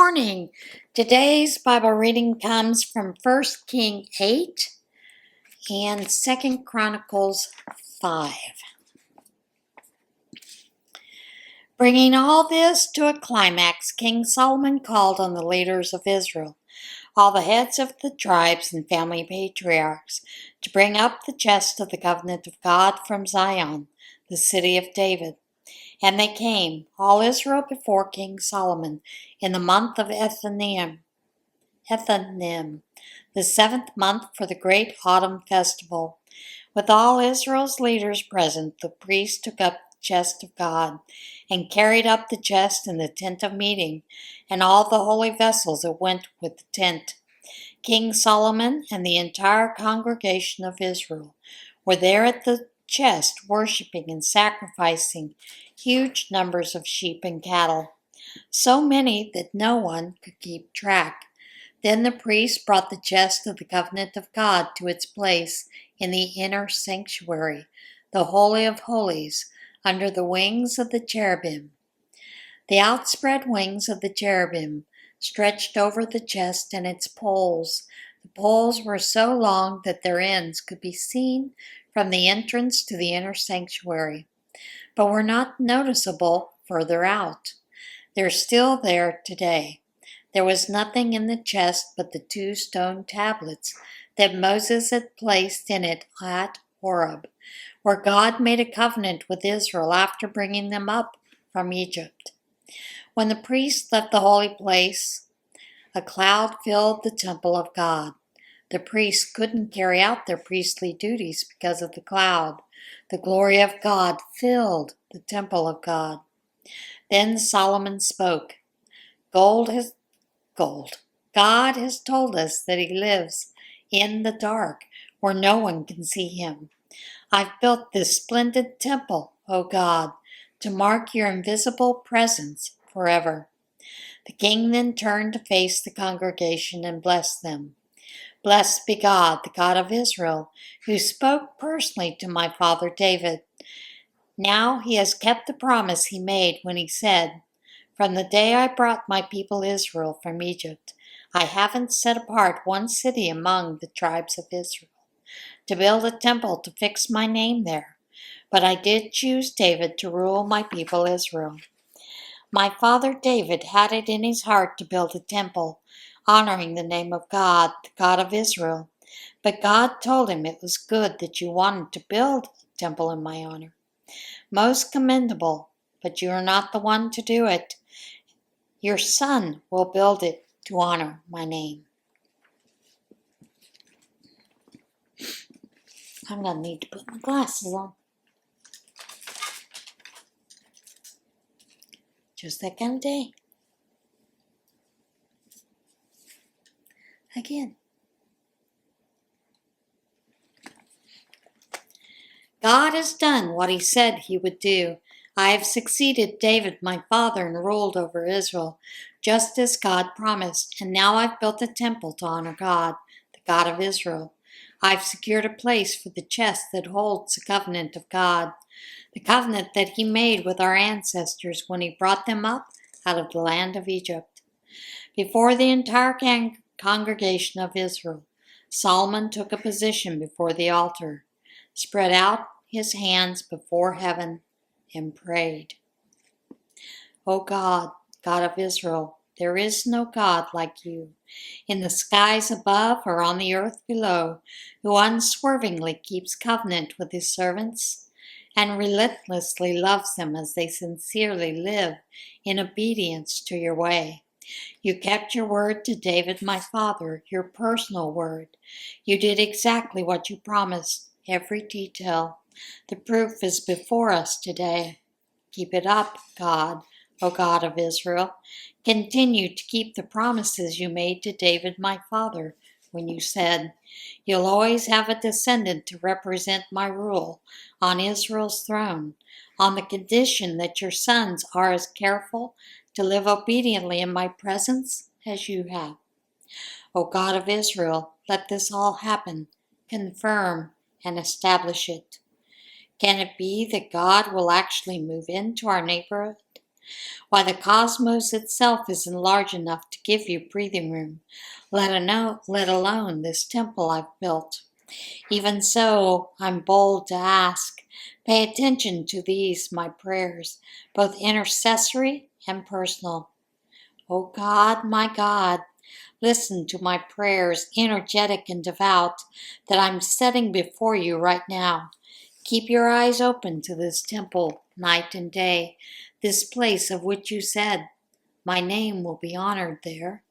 morning. Today's Bible reading comes from 1 King 8 and 2 Chronicles 5. Bringing all this to a climax, King Solomon called on the leaders of Israel, all the heads of the tribes and family patriarchs, to bring up the chest of the covenant of God from Zion, the city of David. And they came, all Israel, before King Solomon, in the month of Ethanim, the 7th month for the great autumn festival. With all Israel's leaders present, the priest took up the chest of God, and carried up the chest in the tent of meeting, and all the holy vessels that went with the tent. King Solomon and the entire congregation of Israel were there at the chest, worshiping and sacrificing huge numbers of sheep and cattle, so many that no one could keep track. Then the priest brought the chest of the covenant of God to its place in the inner sanctuary, the Holy of Holies, under the wings of the cherubim. The outspread wings of the cherubim stretched over the chest and its poles. The poles were so long that their ends could be seen from the entrance to the inner sanctuary, but were not noticeable further out. They're still there today. There was nothing in the chest but the 2 stone tablets that Moses had placed in it at Horeb, where God made a covenant with Israel after bringing them up from Egypt. When the priests left the holy place, a cloud filled the temple of God. The priests couldn't carry out their priestly duties because of the cloud. The glory of God filled the temple of God. Then Solomon spoke, God has told us that he lives in the dark, where no one can see him. I've built this splendid temple, O God, to mark your invisible presence forever. The king then turned to face the congregation and blessed them. Blessed be God, the God of Israel, who spoke personally to my father David. Now he has kept the promise he made when he said, "From the day I brought my people Israel from Egypt, I haven't set apart one city among the tribes of Israel to build a temple to fix my name there, but I did choose David to rule my people Israel. My father David had it in his heart to build a temple, honoring the name of God, the God of Israel. But God told him it was good that you wanted to build a temple in my honor. Most commendable, but you are not the one to do it. Your son will build it to honor my name." I'm going to need to put my glasses on. Just that kind of day. Again. God has done what he said he would do. I have succeeded David, my father, and ruled over Israel, just as God promised. And now I've built a temple to honor God, the God of Israel. I've secured a place for the chest that holds the covenant of God, the covenant that he made with our ancestors when he brought them up out of the land of Egypt. Before the entire congregation of Israel, Solomon took a position before the altar, spread out his hands before heaven, and prayed. O God, God of Israel, there is no God like you, in the skies above or on the earth below, who unswervingly keeps covenant with his servants and relentlessly loves them as they sincerely live in obedience to your way. You kept your word to David, my father, your personal word. You did exactly what you promised, every detail. The proof is before us today. Keep it up, God, O God of Israel. Continue to keep the promises you made to David, my father, when you said, "You'll always have a descendant to represent my rule on Israel's throne, on the condition that your sons are as careful to live obediently in my presence as you have. O God of Israel, let this all happen. Confirm and establish it." Can it be that God will actually move into our neighborhood? Why, the cosmos itself isn't large enough to give you breathing room, let alone this temple I've built. Even so, I'm bold to ask, pay attention to these, my prayers, both intercessory and personal. O God, my God, listen to my prayers, energetic and devout, that I'm setting before you right now. Keep your eyes open to this temple night and day, this place of which you said, my name will be honored there.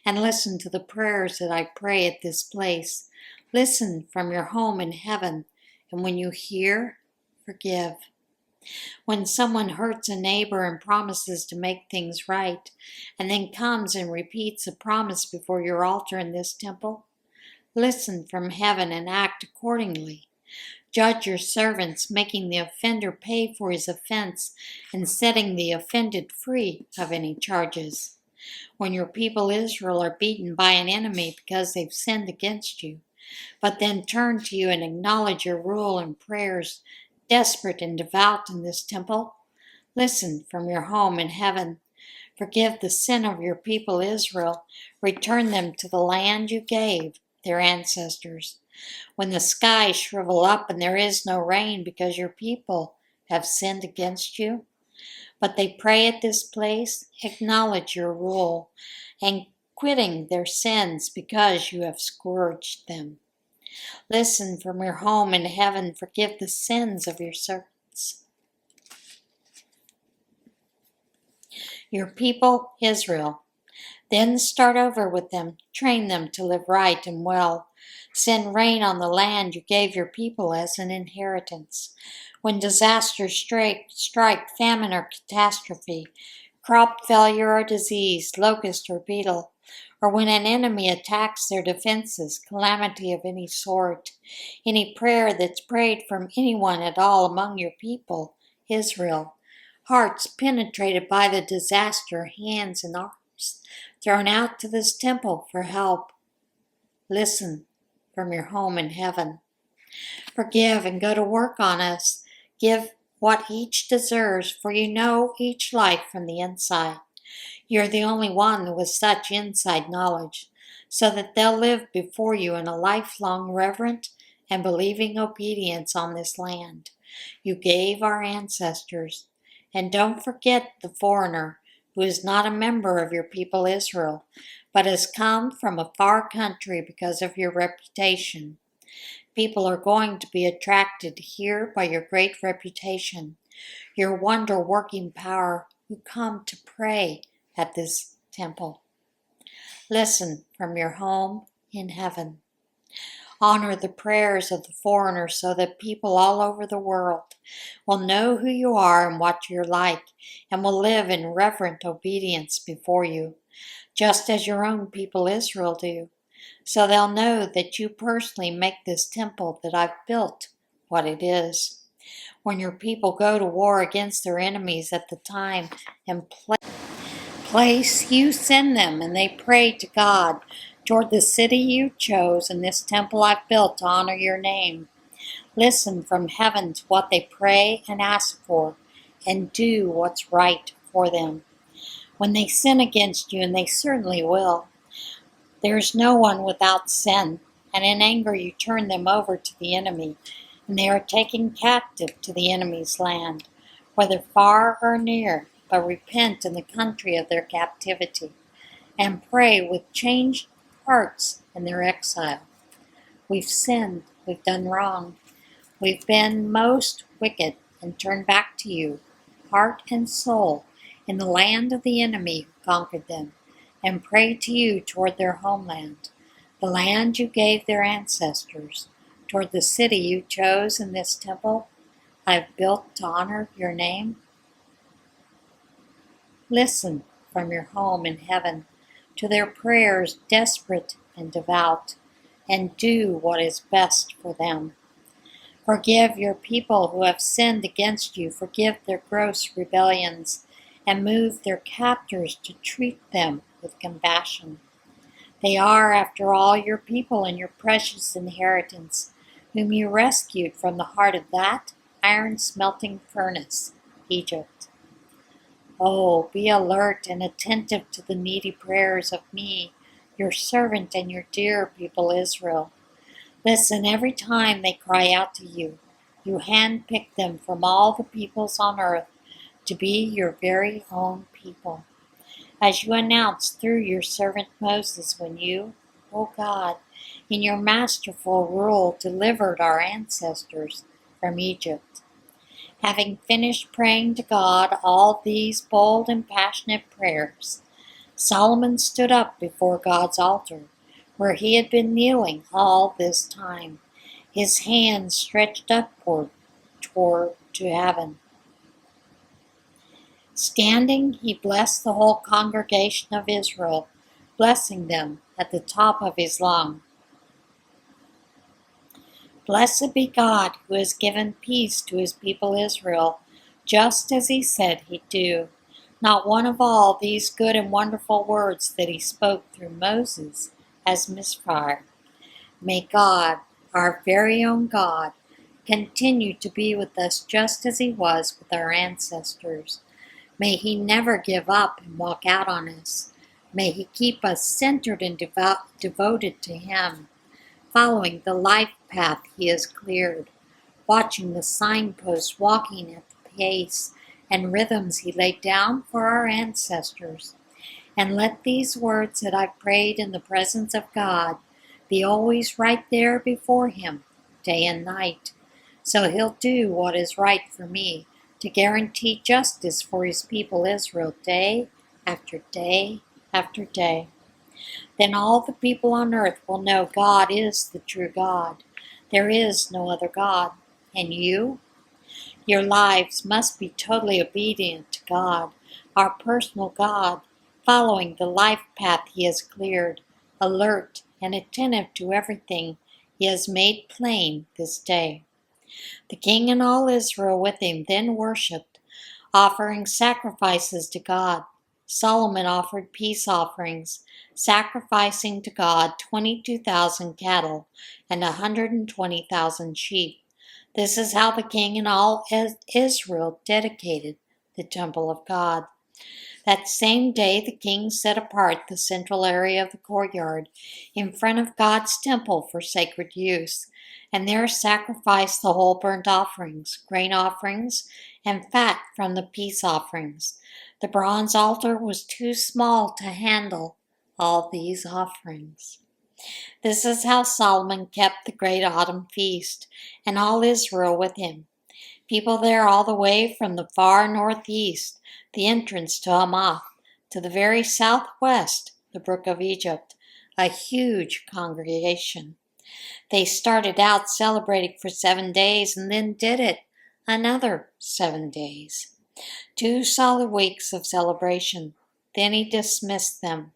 And listen to the prayers that I pray at this place. Listen from your home in heaven, and when you hear, forgive. When someone hurts a neighbor and promises to make things right, and then comes and repeats a promise before your altar in this temple, listen from heaven and act accordingly. Judge your servants, making the offender pay for his offense and setting the offended free of any charges. When your people Israel are beaten by an enemy because they've sinned against you, but then turn to you and acknowledge your rule and prayers, desperate and devout in this temple, listen from your home in heaven. Forgive the sin of your people Israel. Return them to the land you gave their ancestors. When the skies shrivel up and there is no rain because your people have sinned against you, but they pray at this place, acknowledge your rule, and quitting their sins because you have scourged them. Listen from your home in heaven, forgive the sins of your servants. Your people, Israel. Then start over with them, train them to live right and well. Send rain on the land you gave your people as an inheritance. When disasters strike, famine or catastrophe, crop failure or disease, locust or beetle, or when an enemy attacks their defenses, calamity of any sort, any prayer that's prayed from anyone at all among your people, Israel, hearts penetrated by the disaster, hands and arms thrown out to this temple for help. Listen from your home in heaven. Forgive and go to work on us. Give what each deserves, for you know each life from the inside. You're the only one with such inside knowledge, so that they'll live before you in a lifelong reverent and believing obedience on this land you gave our ancestors. And don't forget the foreigner who is not a member of your people Israel, but has come from a far country because of your reputation. People are going to be attracted here by your great reputation, your wonder-working power, who come to pray at this temple. Listen from your home in heaven. Honor the prayers of the foreigner so that people all over the world will know who you are and what you're like, and will live in reverent obedience before you, just as your own people Israel do. So they'll know that you personally make this temple that I've built what it is. When your people go to war against their enemies at the time and place you send them, and they pray to God toward the city you chose and this temple I've built to honor your name. Listen from heaven to what they pray and ask for, and do what's right for them. When they sin against you, and they certainly will, there is no one without sin, and in anger you turn them over to the enemy, and they are taken captive to the enemy's land, whether far or near, but repent in the country of their captivity, and pray with changed hearts in their exile. We've sinned, we've done wrong, we've been most wicked, and turn back to you, heart and soul, in the land of the enemy who conquered them, and pray to you toward their homeland, the land you gave their ancestors, toward the city you chose in this temple I've built to honor your name. Listen from your home in heaven to their prayers, desperate and devout, and do what is best for them. Forgive your people who have sinned against you. Forgive their gross rebellions, and move their captors to treat them with compassion. They are, after all, your people and your precious inheritance, whom you rescued from the heart of that iron-smelting furnace, Egypt. Oh, be alert and attentive to the needy prayers of me, your servant and your dear people Israel. Listen every time they cry out to you. You handpick them from all the peoples on earth to be your very own people. As you announced through your servant Moses when you, O God, in your masterful rule delivered our ancestors from Egypt. Having finished praying to God all these bold and passionate prayers, Solomon stood up before God's altar, where he had been kneeling all this time, his hands stretched upward toward to heaven. Standing, he blessed the whole congregation of Israel, blessing them at the top of his lungs. Blessed be God, who has given peace to his people Israel, just as he said he'd do. Not one of all these good and wonderful words that he spoke through Moses has misfired. May God, our very own God, continue to be with us just as he was with our ancestors. May he never give up and walk out on us. May he keep us centered and devoted to him, following the life path he has cleared, watching the signposts, walking at the pace and rhythms he laid down for our ancestors. And let these words that I've prayed in the presence of God be always right there before him, day and night, so he'll do what is right for me, to guarantee justice for his people Israel day after day after day. Then all the people on earth will know God is the true God. There is no other God. And you? Your lives must be totally obedient to God, our personal God, following the life path he has cleared, alert and attentive to everything he has made plain this day. The king and all Israel with him then worshipped, offering sacrifices to God. Solomon offered peace offerings, sacrificing to God 22,000 cattle and 120,000 sheep. This is how the king and all Israel dedicated the temple of God. That same day, the king set apart the central area of the courtyard in front of God's temple for sacred use, and there sacrificed the whole burnt offerings, grain offerings, and fat from the peace offerings. The bronze altar was too small to handle all these offerings. This is how Solomon kept the great autumn feast, and all Israel with him. People there all the way from the far northeast, the entrance to Hamath, to the very southwest, the brook of Egypt, a huge congregation. They started out celebrating for 7 days and then did it another 7 days. 2 solid weeks of celebration. Then he dismissed them.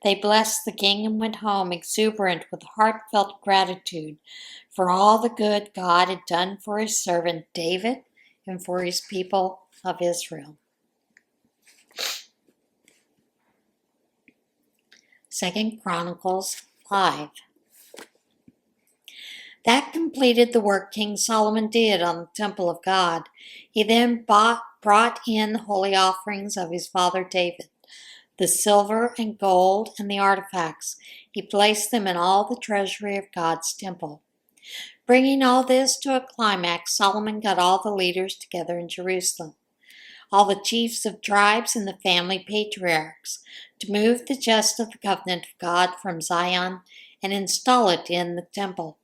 They blessed the king and went home exuberant with heartfelt gratitude for all the good God had done for his servant David and for his people of Israel. 2 Chronicles 5. That completed the work King Solomon did on the temple of God. He then brought in the holy offerings of his father David, the silver and gold and the artifacts. He placed them in all the treasury of God's temple. Bringing all this to a climax, Solomon got all the leaders together in Jerusalem, all the chiefs of tribes and the family patriarchs, to move the chest of the covenant of God from Zion and install it in the temple.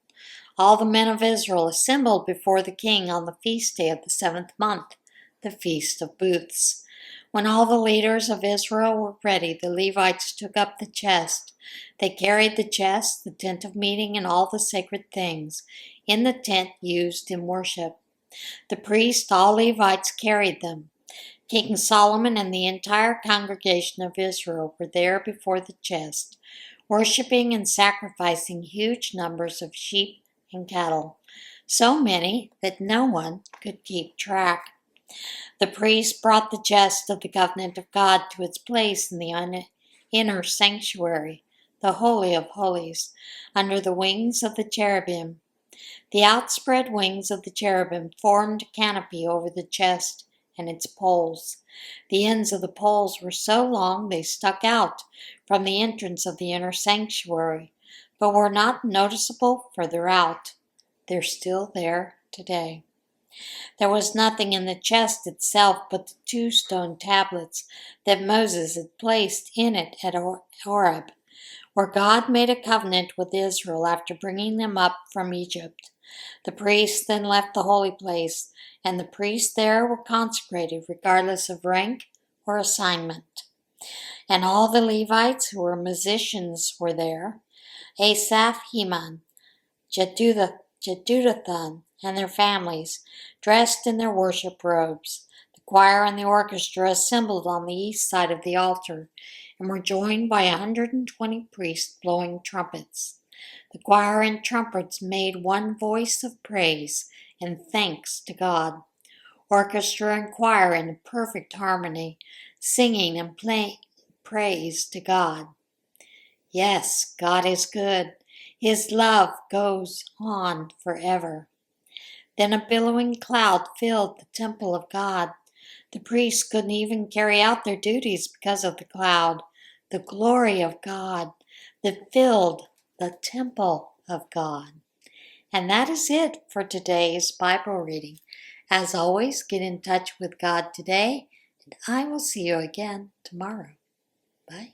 All the men of Israel assembled before the king on the feast day of the 7th month, the Feast of Booths. When all the leaders of Israel were ready, the Levites took up the chest. They carried the chest, the tent of meeting, and all the sacred things in the tent used in worship. The priests, all Levites, carried them. King Solomon and the entire congregation of Israel were there before the chest, worshiping and sacrificing huge numbers of sheep and cattle, so many that no one could keep track. The priest brought the chest of the covenant of God to its place in the inner sanctuary, the Holy of Holies, under the wings of the cherubim. The outspread wings of the cherubim formed a canopy over the chest and its poles. The ends of the poles were so long they stuck out from the entrance of the inner sanctuary, but were not noticeable further out. They're still there today. There was nothing in the chest itself but the 2 stone tablets that Moses had placed in it at Horeb, where God made a covenant with Israel after bringing them up from Egypt. The priests then left the holy place, and the priests there were consecrated regardless of rank or assignment. And all the Levites who were musicians were there: Asaph, Heman, Jeduthun, and their families, dressed in their worship robes. The choir and the orchestra assembled on the east side of the altar and were joined by 120 priests blowing trumpets. The choir and trumpets made one voice of praise and thanks to God. Orchestra and choir in perfect harmony, singing and playing praise to God. Yes, God is good. His love goes on forever. Then a billowing cloud filled the temple of God. The priests couldn't even carry out their duties because of the cloud. The glory of God that filled the temple of God. And that is it for today's Bible reading. As always, get in touch with God today, and I will see you again tomorrow. Bye.